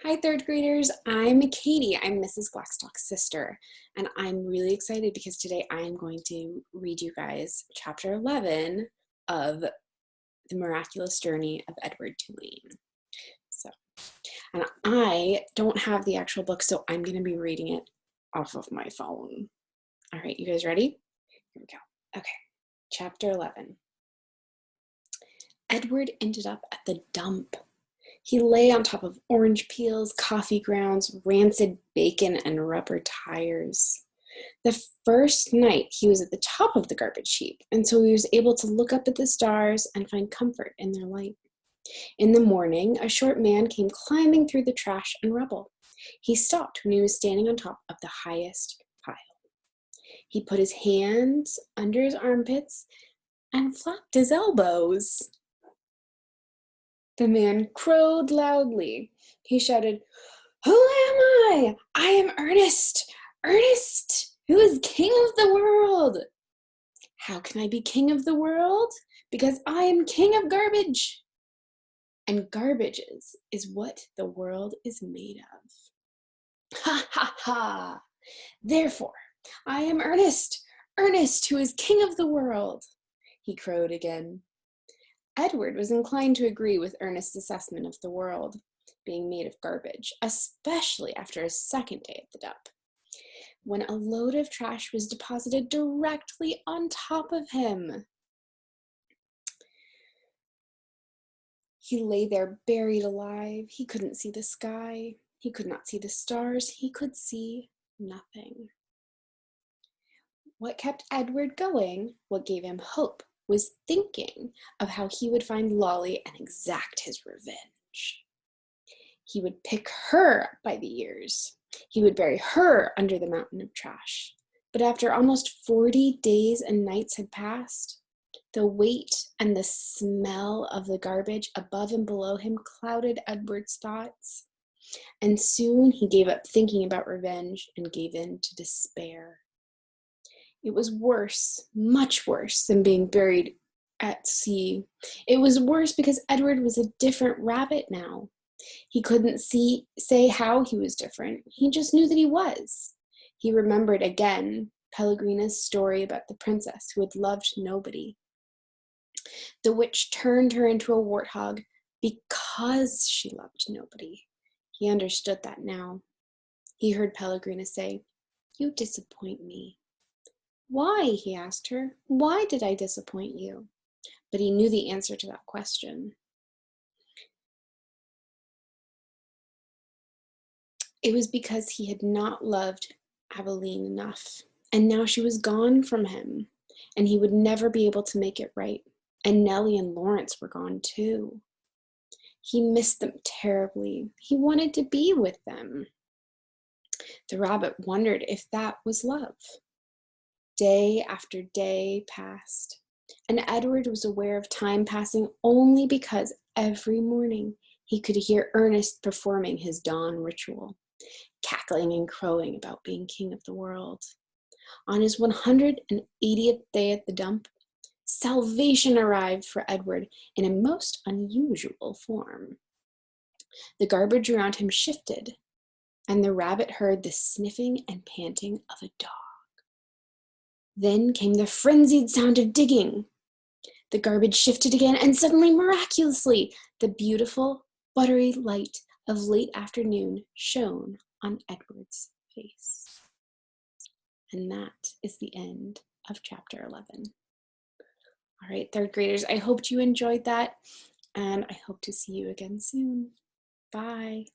Hi, third graders. I'm Katie. I'm Mrs. Blackstock's sister, and I'm really excited because today I'm going to read you guys chapter 11 of The Miraculous Journey of Edward Tulane. And I don't have the actual book, so I'm going to be reading it off of my phone. All right, you guys ready? Here we go. Okay, chapter 11. Edward ended up at the dump. He lay on top of orange peels, coffee grounds, rancid bacon, and rubber tires. The first night he was at the top of the garbage heap, and so he was able to look up at the stars and find comfort in their light. In the morning, a short man came climbing through the trash and rubble. He stopped when he was standing on top of the highest pile. He put his hands under his armpits and flapped his elbows. The man crowed loudly. He shouted, "Who am I? I am Ernest, Ernest, who is king of the world." "How can I be king of the world? Because I am king of garbage. And garbage is what the world is made of." "Ha ha ha! Therefore, I am Ernest, Ernest, who is king of the world," he crowed again. Edward was inclined to agree with Ernest's assessment of the world being made of garbage, especially after his second day at the dump, when a load of trash was deposited directly on top of him. He lay there buried alive. He couldn't see the sky. He could not see the stars. He could see nothing. What kept Edward going, what gave him hope, was thinking of how he would find Lolly and exact his revenge. He would pick her by the ears. He would bury her under the mountain of trash. But after almost 40 days and nights had passed, the weight and the smell of the garbage above and below him clouded Edward's thoughts. And soon he gave up thinking about revenge and gave in to despair. It was worse, much worse than being buried at sea. It was worse because Edward was a different rabbit now. He couldn't say how he was different. He just knew that he was. He remembered again Pellegrina's story about the princess who had loved nobody. The witch turned her into a warthog because she loved nobody. He understood that now. He heard Pellegrina say, "You disappoint me." "Why?" he asked her. "Why did I disappoint you?" But he knew the answer to that question. It was because he had not loved Aveline enough, and now she was gone from him, and he would never be able to make it right. And Nellie and Lawrence were gone too. He missed them terribly. He wanted to be with them. The rabbit wondered if that was love. Day after day passed, and Edward was aware of time passing only because every morning he could hear Ernest performing his dawn ritual, cackling and crowing about being king of the world. On his 180th day at the dump, salvation arrived for Edward in a most unusual form. The garbage around him shifted, and the rabbit heard the sniffing and panting of a dog. Then came the frenzied sound of digging. The garbage shifted again, and suddenly, miraculously, the beautiful, buttery light of late afternoon shone on Edward's face. And that is the end of chapter 11. All right, third graders, I hope you enjoyed that, and I hope to see you again soon. Bye.